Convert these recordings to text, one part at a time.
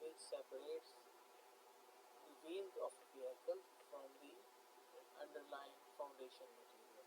which separates the wheels of a vehicle from the underlying foundation material।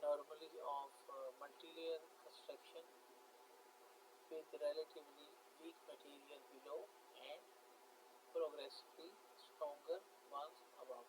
normally of multi-layer construction with relatively weak material below and progressively stronger ones above।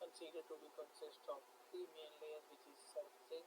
considered to be consist of 3 main layers which is surfacing,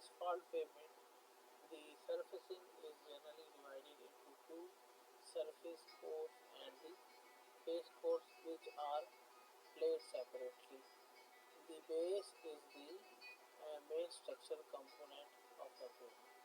asphalt pavement the surfacing is generally divided into two surface course and the base course which are played separately। The base is the main structural component of the pavement।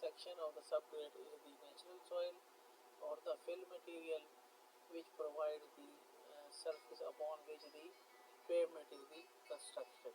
section of the subgrade is the natural soil or the fill material which provides the surface upon which the pavement is the constructed।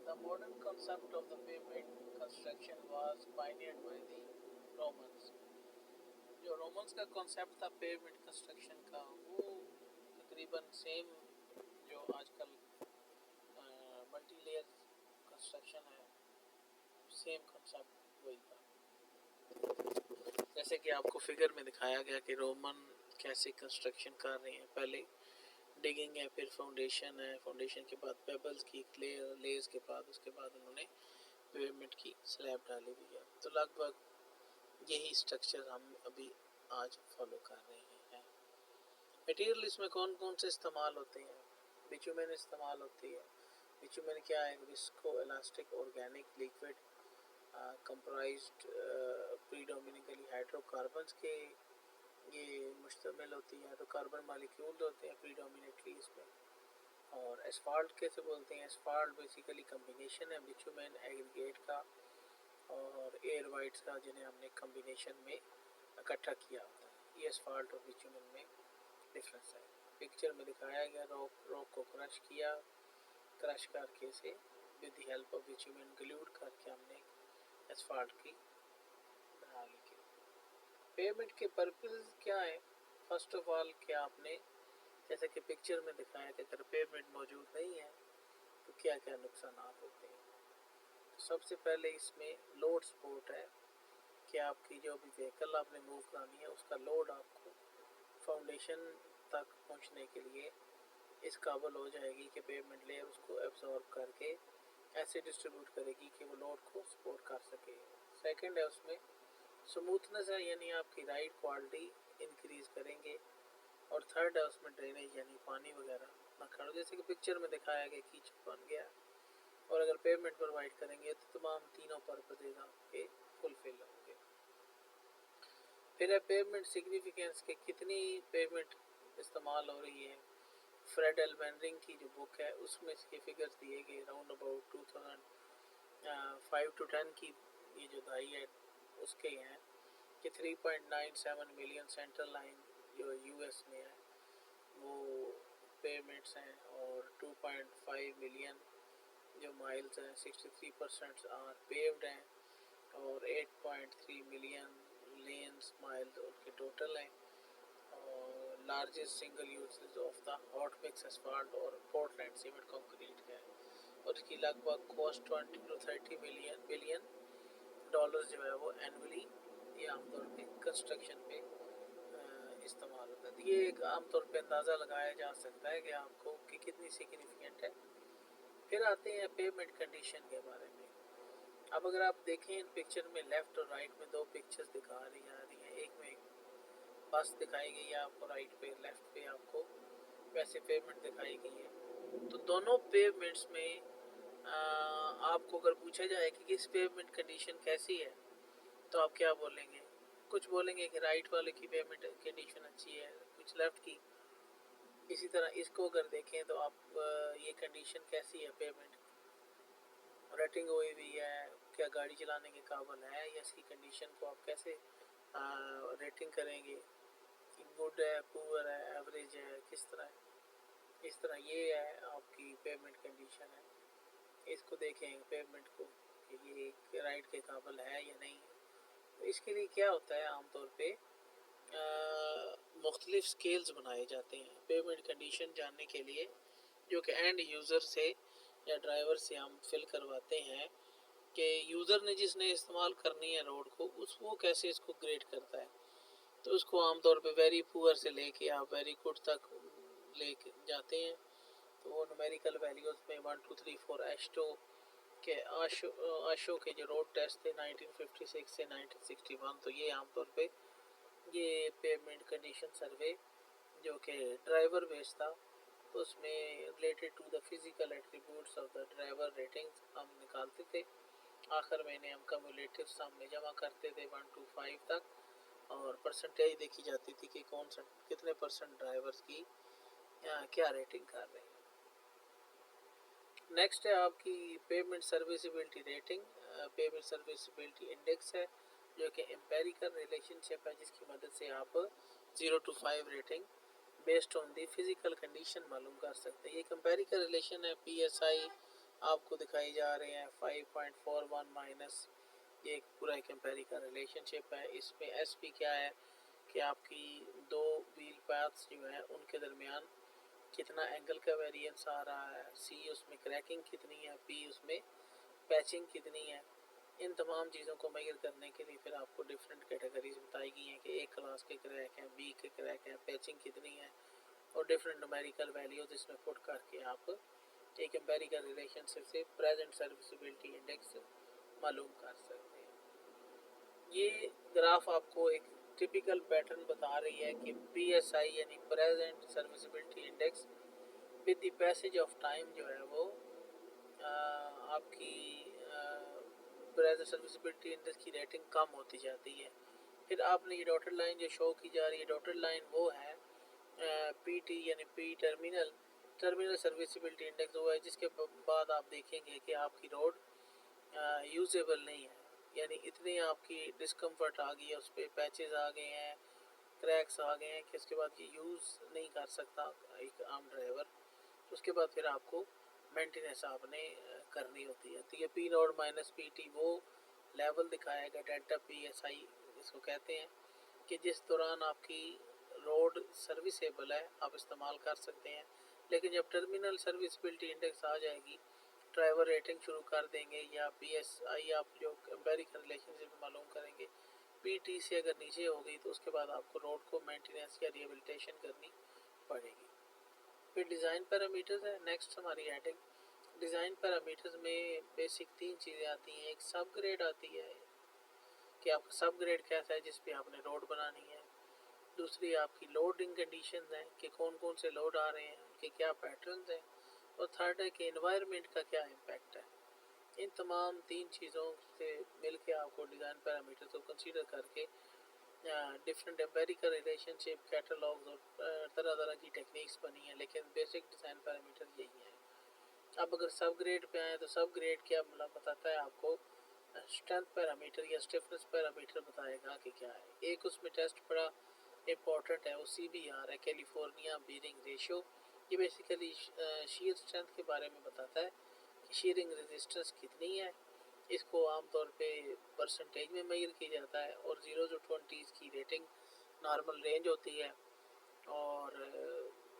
the modern concept of the pyramid construction was pioneered by the Romans. جو Romans کا concept تھا pyramid construction کا وہ تقریباً same جو آج کل multi layer construction ہے سیم کنسیپٹ وہی تھا. جیسے کہ آپ کو فگر میں دکھایا گیا کہ رومن کیسے کنسٹرکشن کر رہے ہیں. پہلے ڈگنگ ہے, پھر فاؤنڈیشن ہے, فاؤنڈیشن کے بعد پیبلز کی لیئرز کے بعد اس کے بعد انہوں نے پیرامڈ کی سلیب ڈالی ہوئی ہے. تو لگ بھگ یہی اسٹرکچر ہم ابھی آج فالو کر رہے ہیں. مٹیریل اس میں کون کون سے استعمال ہوتے ہیں؟ بیچومین استعمال ہوتی ہے. بیچومین کیا ہے؟ Visco elastic organic liquid comprised predominantly hydro carbons کے یہ مشتمل ہوتی ہے. تو کاربن مالیکیول ہوتے ہیں پریڈومینیٹلی اس میں. اور اسفالٹ کیسے بولتے ہیں؟ اسفالٹ بیسیکلی کمبینیشن ہے بیچومین ایگریگیٹ کا اور ایئر وائٹس کا جنہیں ہم نے کمبینیشن میں اکٹھا کیا ہوتا ہے. یہ اسفالٹ اور بیچومین میں ڈفرینس ہے. پکچر میں دکھایا گیا روک کو کرش کیا, کرش کر کے اسے ود دی ہیلپ آف بیچومین گلوڈ کر کے ہم نے اسفالٹ کی بنا لی. پیمنٹ کے پرپز کیا ہے؟ فرسٹ آف آل کیا آپ نے جیسے کہ پکچر میں دکھایا کہ اگر پیمنٹ موجود نہیں ہے تو کیا کیا نقصانات ہوتے ہیں. تو سب سے پہلے اس میں لوڈ سپورٹ ہے کہ آپ کی جو بھی وہیکل آپ نے موو کرانی ہے اس کا لوڈ آپ کو فاؤنڈیشن تک پہنچنے کے لیے اس قابل ہو جائے گی کہ پیمنٹ لیئر اس کو ایبزارب کر کے ایسے ڈسٹریبیوٹ کرے گی کہ وہ لوڈ کو سپورٹ کر سکے. سیکنڈ ہے اس میں سموتھنس ہے, یعنی آپ کی رائڈ کوالٹی انکریز کریں گے. اور تھرڈ ہے اس میں ڈرینیج, یعنی پانی وغیرہ نہ کھڑو, جیسے کہ پکچر میں دکھایا گیا کیچڑ بن گیا. اور اگر پیمنٹ پرووائڈ کریں گے تو تمام تینوں پرپزز آپ کے فلفل ہوں گے. پھر ہے پیمنٹ سگنیفیکینس کے کتنی پیمنٹ استعمال ہو رہی ہے. فریڈ ایلمنرنگ کی جو بک ہے اس میں اس کے فگرز دیے گئے راؤنڈ اباؤٹ 2005 to 10 کی یہ جو دہائی ہے اس کے ہیں کہ 3.97 ملین سینٹرل لائن جو یو ایس میں ہے وہ پیمنٹس ہیں, اور 2.5 ملین جو مائلز ہیں 63% آر پیوڈ ہیں, اور 8.3 ملین لینز مائلز ان کے ٹوٹل ہیں. اور largest single uses of the hot mix asphalt اور پورٹلینڈ سیمنٹ کنکریٹ ہے, اور اس کی لگ بھگ کاسٹ 20 to 30 بلین ڈالرز جو ہے وہ اینولی یہ عام طور پہ کنسٹرکشن پہ استعمال ہوتا ہے. یہ ایک عام طور پہ اندازہ لگایا جا سکتا ہے کہ آپ کو کہ کتنی سگنیفیکنٹ ہے. پھر آتے ہیں پیمنٹ کنڈیشن کے بارے میں. اب اگر آپ دیکھیں ان پکچر میں لیفٹ اور رائٹ میں دو پکچرز دکھا رہی آ رہی ہیں, ایک میں بس دکھائی گئی ہے آپ کو رائٹ پہ, لیفٹ پہ آپ کو ویسے پیمنٹ دکھائی گئی ہے. تو دونوں پیمنٹس میں آپ کو اگر پوچھا جائے کہ اس پیمنٹ کنڈیشن کیسی ہے تو آپ کیا بولیں گے؟ کچھ بولیں گے کہ رائٹ والے کی پیمنٹ کنڈیشن اچھی ہے, کچھ لیفٹ کی. اسی طرح اس کو اگر دیکھیں تو آپ یہ کنڈیشن کیسی ہے پیمنٹ, ریٹنگ ہوئی ہوئی ہے, کیا گاڑی چلانے کے قابل ہے, یا اس کی کنڈیشن کو آپ کیسے ریٹنگ کریں گے کہ گڈ ہے, پور ہے, ایوریج ہے, کس طرح ہے. اس طرح یہ ہے آپ کی پیمنٹ کنڈیشن ہے. اس کو دیکھیں پیمنٹ کو کہ یہ رائٹ کے قابل ہے یا نہیں. تو اس کے لیے کیا ہوتا ہے عام طور پہ مختلف سکیلز بنائے جاتے ہیں پیمنٹ کنڈیشن جاننے کے لیے, جو کہ اینڈ یوزر سے یا ڈرائیور سے ہم فل کرواتے ہیں کہ یوزر نے جس نے استعمال کرنی ہے روڈ کو وہ کیسے اس کو گریڈ کرتا ہے. تو اس کو عام طور پہ ویری پور سے لے کے آپ ویری گڈ تک لے کے جاتے ہیں. تو وہ نومیریکل ویلیوز میں 1 2 3 4 ایشٹو کہ آشو کے جو روڈ ٹیسٹ تھے 1956 سے 1961, تو یہ عام طور پہ یہ پیمنٹ کنڈیشن سروے جو کہ ڈرائیور بیس تھا, تو اس میں related to the physical attributes of the driver ratings ہم نکالتے تھے. آخر میں انہیں ہم کمیولیٹیو سم میں جمع کرتے تھے 1 to 5 تک, اور پرسنٹیج دیکھی جاتی تھی کہ کون سا کتنے پرسنٹ ڈرائیورز کی کیا ریٹنگ کر رہے ہیں. نیکسٹ ہے آپ کی پیمنٹ سروسیبلٹی ریٹنگ. پیمنٹ سروسیبلٹی انڈیکس ہے جو کہ امپیریکل ریلیشن شپ ہے جس کی مدد سے آپ 0 to 5 rating based on the physical condition معلوم کر سکتے ہیں. یہ امپیریکل ریلیشن ہے, پی ایس آئی آپ کو دکھائی جا رہے ہیں 5.41 مائنس، یہ ایک پورا ایک امپیریکل ریلیشن شپ ہے۔ اس میں ایس پی کیا ہے کہ آپ کی دو ویل پاتھس جو ہیں ان کے درمیان کتنا اینگل کا ویریئنس آ رہا ہے، سی اس میں کریکنگ کتنی ہے، پی اس میں پیچنگ کتنی ہے۔ ان تمام چیزوں کو میئر کرنے کے لیے پھر آپ کو ڈفرینٹ کیٹیگریز بتائی گئی ہیں کہ ایک کلاس کے کریک ہیں، بی کے کریک ہیں، پیچنگ کتنی ہے، اور ڈفرینٹ نومیریکل ویلیوز اس میں پٹ کر کے آپ ایک امپیریکل ریلیشن شپ سے پریزنٹ سروسبلٹی انڈیکس معلوم کر سکتے ہیں۔ یہ گراف آپ کو ایک ٹپیکل پیٹرن بتا رہی ہے کہ پی ایس آئی یعنی present serviceability index with the passage of time جو ہے وہ آپ کی پریزنٹ سروسبلٹی انڈیکس کی ریٹنگ کم ہوتی جاتی ہے۔ پھر آپ نے یہ ڈاٹڈ لائن جو شو کی جا رہی ہے، ڈاٹڈ لائن وہ ہے پی ٹی یعنی پی ٹرمینل سروسبلٹی انڈیکس وہ ہے جس کے بعد آپ دیکھیں گے کہ آپ کی روڈ یوزیبل نہیں ہے، یعنی اتنی آپ کی ڈسکمفرٹ آ گئی ہے، اس پہ پیچز آ گئے ہیں، کریکس آ گئے ہیں کہ اس کے بعد یہ یوز نہیں کر سکتا ایک عام ڈرائیور۔ اس کے بعد پھر آپ کو مینٹیننس آپ نے کرنی ہوتی ہے۔ تو یہ پی نوڈ مائنس پی ٹی وہ لیول دکھائے گا، ڈیلٹا پی ایس آئی اس کو کہتے ہیں، کہ جس دوران آپ کی روڈ سروسیبل ہے، آپ استعمال کر سکتے ہیں، لیکن جب ٹرمینل سروسبلٹی انڈیکس آ جائے گی، ڈرائیور ریٹنگ شروع کر دیں گے یا پی ایس آئی آپ جو امپیریکل ریلیشن شپ معلوم کریں گے، پی ٹی سے اگر نیچے ہو گئی تو اس کے بعد آپ کو روڈ کو مینٹیننس یا ریہیبلیٹیشن کرنی پڑے گی۔ پھر ڈیزائن پیرامیٹرز ہے نیکسٹ ہماری ہیڈنگ۔ ڈیزائن پیرامیٹرز میں بیسک تین چیزیں آتی ہیں، ایک سب گریڈ آتی ہے کہ آپ کا سب گریڈ کیسا ہے جس پہ آپ نے روڈ بنانی ہے، دوسری آپ کی لوڈنگ کنڈیشنز ہیں کہ کون کون سے لوڈ آ رہے ہیں، ان کے کیا پیٹرنز ہیں، اور تھرڈ ہے کہ انوائرمنٹ کا کیا امپیکٹ ہے۔ ان تمام تین چیزوں سے مل کے آپ کو ڈیزائن پیرامیٹرز کو کنسیڈر کر کے ڈفرینٹ امپیریکل ریلیشن شپ کیٹالاگز اور طرح طرح کی ٹیکنیکس بنی ہیں، لیکن بیسک ڈیزائن پیرامیٹر یہی ہیں۔ اب اگر سب گریڈ پہ آئیں تو سب گریڈ کیا بتاتا ہے آپ کو، اسٹرینتھ پیرامیٹر یا اسٹفنس پیرامیٹر بتائے گا کہ کیا ہے۔ ایک اس میں ٹیسٹ بڑا امپورٹنٹ ہے، وہ سی بی آر ہے، کیلیفورنیا بیرنگ ریشو۔ یہ بیسیکلی شیئر اسٹرینتھ کے بارے میں بتاتا ہے کہ شیئرنگ ریزسٹنس کتنی ہے۔ اس کو عام طور پہ پرسنٹیج میں میئر کیا جاتا ہے، اور 0 to 20 کی ریٹنگ نارمل رینج ہوتی ہے، اور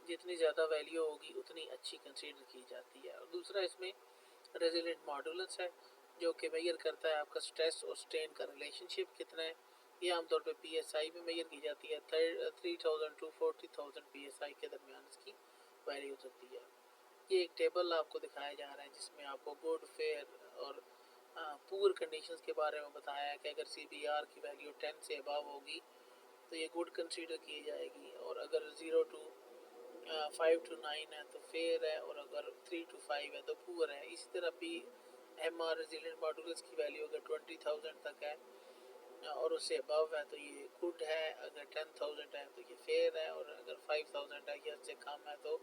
جتنی زیادہ ویلیو ہوگی اتنی اچھی کنسیڈر کی جاتی ہے۔ اور دوسرا اس میں ریزیلنٹ ماڈولس ہے جو کہ میئر کرتا ہے آپ کا سٹریس اور سٹین کا ریلیشن شپ کتنا ہے۔ یہ عام طور پہ پی ایس آئی میں میئر کی جاتی ہے، 3000 to 40,000 پی ایس آئی کے درمیان اس کی ویلیوز ہوتی ہے۔ یہ ایک ٹیبل آپ کو دکھایا جا رہا ہے جس میں آپ کو گڈ، فیئر اور پور کنڈیشنز کے بارے میں بتایا ہے کہ اگر سی بی آر کی ویلیو 10 سے ابو ہوگی تو یہ گڈ کنسیڈر کی جائے گی، اور اگر 0 to 5 to 9 ہے تو فیئر ہے، اور اگر 3 to 5 ہے تو پور ہے۔ اسی طرح P M R resilient modulus کی ویلیو اگر 20,000 تک ہے اور اس سے ابو ہے تو یہ گڈ ہے، اگر 10,000 ہے تو یہ فیئر ہے، اور اگر 5,000 ہے یا اس سے کم ہے تو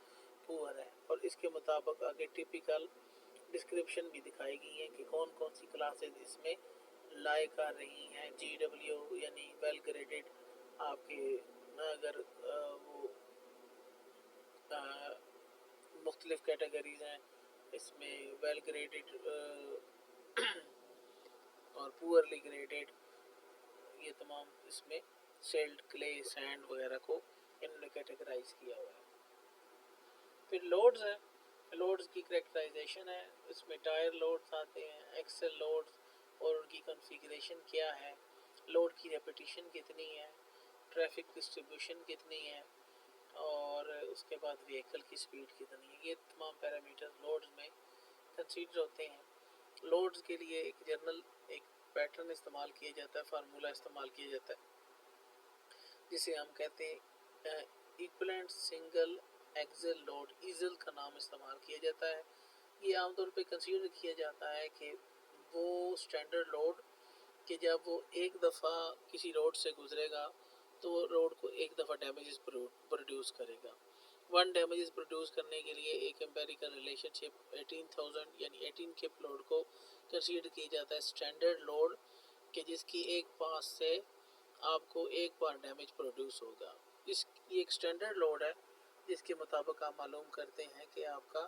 پور ہے۔ اور اس کے مطابق آگے ٹپیکل ڈسکرپشن بھی دکھائی گئی ہیں کہ کون کون سی کلاسز اس میں لائے کر رہی ہیں۔ جی ڈبلیو یعنی ویل گریڈڈ، آپ کے اگر وہ مختلف کیٹیگریز ہیں اس میں ویل گریڈڈ اور پورلی گریڈڈ، یہ تمام اس میں سیلٹ، کلے، سینڈ وغیرہ کو انہوں نے کیٹیگرائز کیا ہوا ہے۔ پھر لوڈز ہیں، لوڈز کی کریکٹرائزیشن ہے، اس میں ٹائر لوڈز آتے ہیں، ایکسل لوڈز اور ان کی کنفیگریشن کیا ہے، لوڈ کی ریپیٹیشن کتنی ہے، ٹریفک ڈسٹریبیوشن کتنی ہے، اور اس کے بعد وہیکل کی سپیڈ کتنی ہے۔ یہ تمام پیرامیٹر لوڈز میں کنسیڈر ہوتے ہیں۔ لوڈز کے لیے ایک جنرل ایک پیٹرن استعمال کیا جاتا ہے، فارمولہ استعمال کیا جاتا ہے جسے ہم کہتے ہیں ایکولنٹ سنگل ایکسل لوڈ، ایزل کا نام استعمال کیا جاتا ہے۔ یہ عام طور پہ کنسیڈر کیا جاتا ہے کہ وہ سٹینڈرڈ لوڈ کہ جب وہ ایک دفعہ کسی روڈ سے گزرے گا تو وہ روڈ کو ایک دفعہ ڈیمیجز پروڈیوس کرے گا۔ ون ڈیمیجز پروڈیوس کرنے کے لیے ایک امپیریکل ریلیشن شپ 18,000 یعنی 18 کپ لوڈ کو کنسیڈر کیا جاتا ہے سٹینڈرڈ لوڈ کہ جس کی ایک پاس سے آپ کو ایک بار ڈیمیج پروڈیوس ہوگا۔ یہ ایک سٹینڈرڈ لوڈ ہے جس کے مطابق آپ معلوم کرتے ہیں کہ آپ کا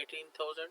18,000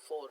4,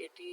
80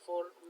4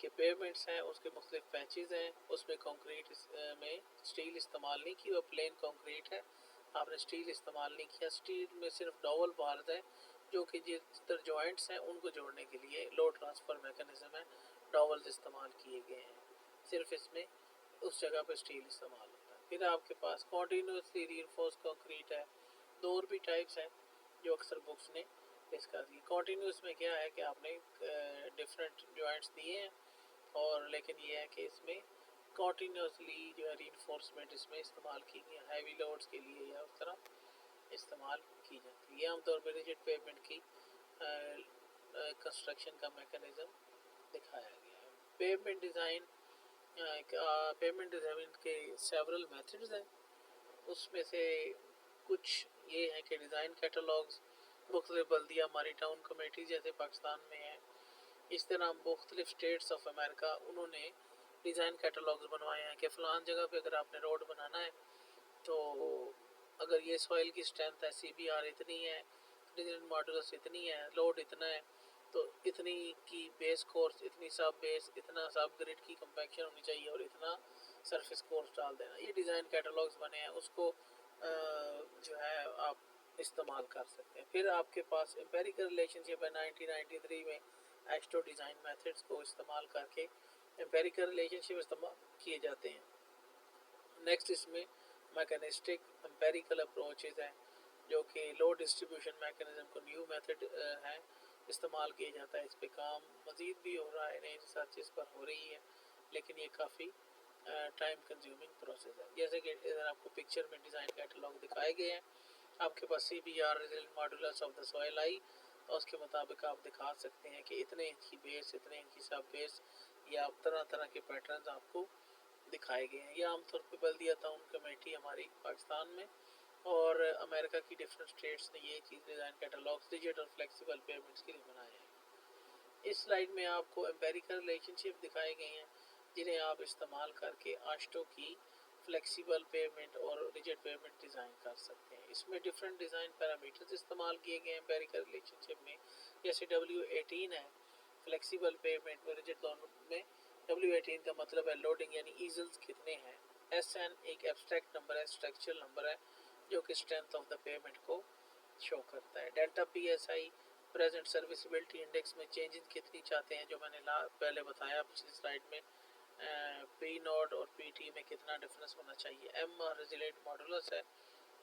کہ پیومنٹس ہیں اس کے مختلف پیچز ہیں، اس میں کنکریٹ میں اسٹیل استعمال نہیں کی، وہ پلین کنکریٹ ہے، آپ نے اسٹیل استعمال نہیں کیا، اسٹیل میں صرف ڈاول بارز ہے جو کہ جتر جوائنٹس ہیں ان کو جوڑنے کے لیے لوڈ ٹرانسفر میکانزم ہے، ڈاولز استعمال کیے گئے ہیں، صرف اس میں اس جگہ پہ اسٹیل استعمال ہوتا ہے۔ پھر آپ کے پاس کنٹینیوسلی ری انفورس کنکریٹ ہے، دو اور بھی ٹائپس ہیں جو اکثر بکس نے ڈسکس کی۔ کنٹینیوس میں کیا ہے کہ آپ نے ڈفرینٹ جوائنٹس دیے ہیں اور لیکن یہ ہے کہ اس میں کنٹینیوسلی جو ہے ری انفورسمنٹ اس میں استعمال کی گئی ہے، ہیوی لوڈز کے لیے یا اس طرح استعمال کی جاتی ہے۔ یہ عام طور پہ ریجڈ پیمنٹ کی کنسٹرکشن کا میکانزم دکھایا گیا ہے۔ پیمنٹ ڈیزائن کے سیورل میتھڈز ہیں، اس میں سے کچھ یہ ہیں کہ ڈیزائن کیٹالوگز مختلف بلدیہ ہماری ٹاؤن کمیٹی جیسے پاکستان میں ہیں، اس طرح مختلف اسٹیٹس آف امریکہ انہوں نے ڈیزائن کیٹالوگز بنوائے ہیں کہ فلان جگہ پہ اگر آپ نے روڈ بنانا ہے تو اگر یہ سوائل کی اسٹرینتھ ہے، سی بی آر اتنی ہے، ریزیڈنٹ ماڈولس اتنی ہے، لوڈ اتنا ہے، تو اتنی کی بیس کورس، اتنی سب بیس، اتنا سب گریڈ کی کمپیکشن ہونی چاہیے اور اتنا سرفیس کورس ڈال دینا۔ یہ ڈیزائن کیٹالوگز بنے ہیں، اس کو جو ہے آپ استعمال کر سکتے ہیں۔ پھر آپ کے پاس امپیریکل ریلیشن شپ ہے، 1993 میں ایکسٹو ڈیزائن میتھڈز کو استعمال کر کے امپیریکل ریلیشن شپ استعمال کیے جاتے ہیں۔ نیکسٹ اس میں میکانسٹک امپیریکل اپروچز ہیں جو کہ لوڈ ڈسٹریبیوشن میکانزم کو نیو میتھڈ ہے استعمال کیا جاتا ہے۔ اس پہ کام مزید بھی ہو رہا ہے، نئی ریسرچ اس پر ہو رہی ہے، لیکن یہ کافی ٹائم کنزیومنگ پروسیس ہے۔ جیسے کہ ادھر آپ کو پکچر میں ڈیزائن کیٹالوگ دکھائے گئے ہیں، آپ کے پاس C B R result modulus of the soil آئی، اور اس کے مطابق آپ دکھا سکتے ہیں کہ اتنے انچ کی بیس، اتنے انچ کی سب بیس، یا طرح طرح کے پیٹرنز آپ کو دکھائے گئے ہیں۔ یہ عام طور پہ بلدیہ ٹاؤن کمیٹی ہماری پاکستان میں اور امریکہ کی ڈفرینٹ اسٹیٹس نے یہ چیز ڈیزائن کیٹالوگس ڈیجیٹل اور فلیکسیبل پیمنٹس کے لیے بنائے ہیں۔ اس سلائیڈ میں آپ کو امپیریکل ریلیشن شپ دکھائے گئے ہیں جنہیں آپ استعمال کر کے آشٹو کی فلیکسیبل پیمنٹ اور ریجڈ پیمنٹ ڈیزائن کر سکتے ہیں۔ اس میں ڈفرینٹ ڈیزائن پیرامیٹرز استعمال کیے گئے ہیں امپیریکل ریلیشن شپ میں، جیسے W18 ہے فلیکسیبل پیمنٹ اور ریجڈ دونوں میں۔ W18 کا مطلب ہے لوڈنگ یعنی ایزلز کتنے ہیں، SN ایک ایبسٹریکٹ نمبر ہے، اسٹرکچرل نمبر ہے جو کہ اسٹرینتھ آف دا پیمنٹ کو شو کرتا ہے۔ ڈیلٹا PSI پریزنٹ سروسیبلٹی انڈیکس میں چینجز کتنی چاہتے ہیں، جو میں نے پہلے بتایا پچھلی سلائیڈ میں، پی نوڈ اور پی ٹی میں کتنا ڈفرینس ہونا چاہیے۔ M ریزیلنٹ ماڈولس ہے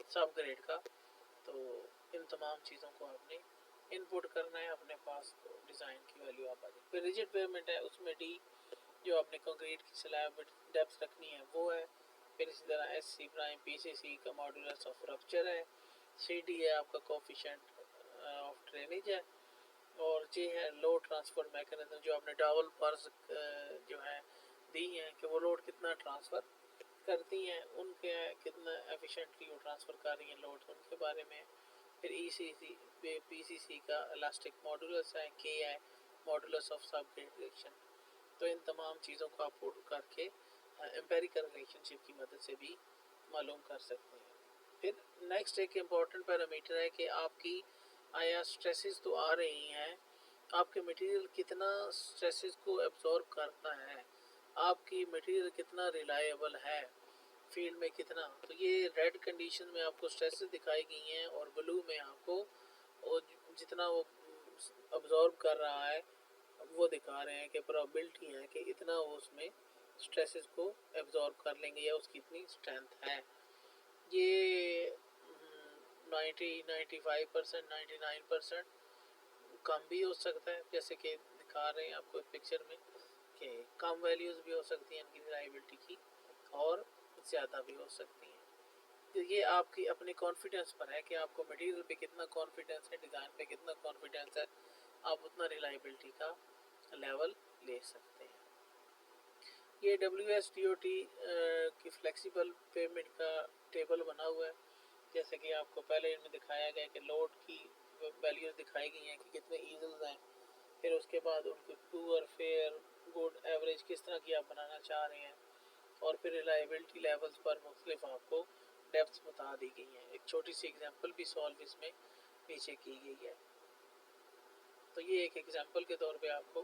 سب گریڈ کا، تو ان تمام چیزوں کو آپ نے ان پٹ کرنا ہے اپنے پاس، تو ڈیزائن کی ویلیو آپ آ جائے۔ پھر ریجڈ پیمنٹ ہے، اس میں D جو آپ نے کنکریٹ کی سلیب ڈیپتھ رکھنی ہے وہ ہے، پھر اسی طرح SC پرائم PCC کا ماڈولس آف رپچر ہے، CD ہے آپ کا کوفیشنٹ آف ڈرینیج ہے، اور J ہے لوڈ ٹرانسفر میکانزم جو آپ نے ڈاول پرز جو ہے دی ہیں کہ وہ لوڈ کتنا ٹرانسفر کرتی ہیں، ان کے کتنا ایفیشینٹلی وہ ٹرانسفر کر رہی ہیں لوڈ، ان کے بارے میں۔ پھر PCC کا الاسٹک ماڈولس ہے، K ہے ماڈولس آف سب گریڈیشن۔ تو ان تمام چیزوں کو آپ پٹ کر کے امپیریکل ریلیشن شپ کی مدد سے بھی معلوم کر سکتے ہیں۔ پھر نیکسٹ ایک امپورٹنٹ پیرامیٹر ہے کہ آپ کی آیا سٹریسز تو آ رہی ہیں، آپ کے مٹیریل کتنا سٹریسز کو ایبزورب کرتا ہے، آپ کی مٹیریل کتنا ریلائیبل ہے، فیلڈ میں کتنا۔ تو یہ ریڈ کنڈیشن میں آپ کو سٹریسز دکھائی گئی ہیں، اور بلو میں آپ کو جتنا وہ ایبزورب کر رہا ہے وہ دکھا رہے ہیں کہ پرابلٹی ہے کہ اتنا وہ اس میں سٹریسز کو ایبزورب کر لیں گے یا اس کی اتنی اسٹرینتھ ہے۔ یہ 95%، 99% کم بھی ہو سکتا ہے، جیسے کہ دکھا رہے ہیں آپ کو پکچر میں کہ کم ویلیوز بھی ہو سکتی ہیں ان کی ریلائبلٹی کی، اور زیادہ بھی ہو سکتی ہیں۔ تو یہ آپ کی اپنی کانفیڈنس پر ہے کہ آپ کو مٹیریل پہ کتنا کانفیڈنس ہے، ڈیزائن پہ کتنا کانفیڈنس ہے، آپ اتنا ریلائبلٹی کا لیول لے سکتے ہیں۔ یہ WSDOT کی فلیکسیبل پیمنٹ کا ٹیبل بنا ہوا ہے، جیسے کہ آپ کو پہلے میں دکھایا گیا کہ لوڈ کی ویلیوز دکھائی گئی ہیں کہ کتنے ایزلز ہیں، پھر اس کے بعد ان کو پور، فیئر، گڈ، ایوریج کس طرح کی آپ بنانا چاہ رہے ہیں، اور پھر ریلائبلٹی لیولز پر مختلف آپ کو ڈیپتھ بتا دی گئی ہیں۔ ایک چھوٹی سی ایگزامپل بھی سالو اس میں پیچھے کی گئی ہے، تو یہ ایک ایگزامپل کے طور پہ آپ کو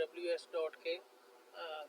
WS.K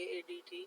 AADT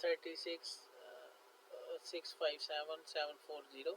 36,657,740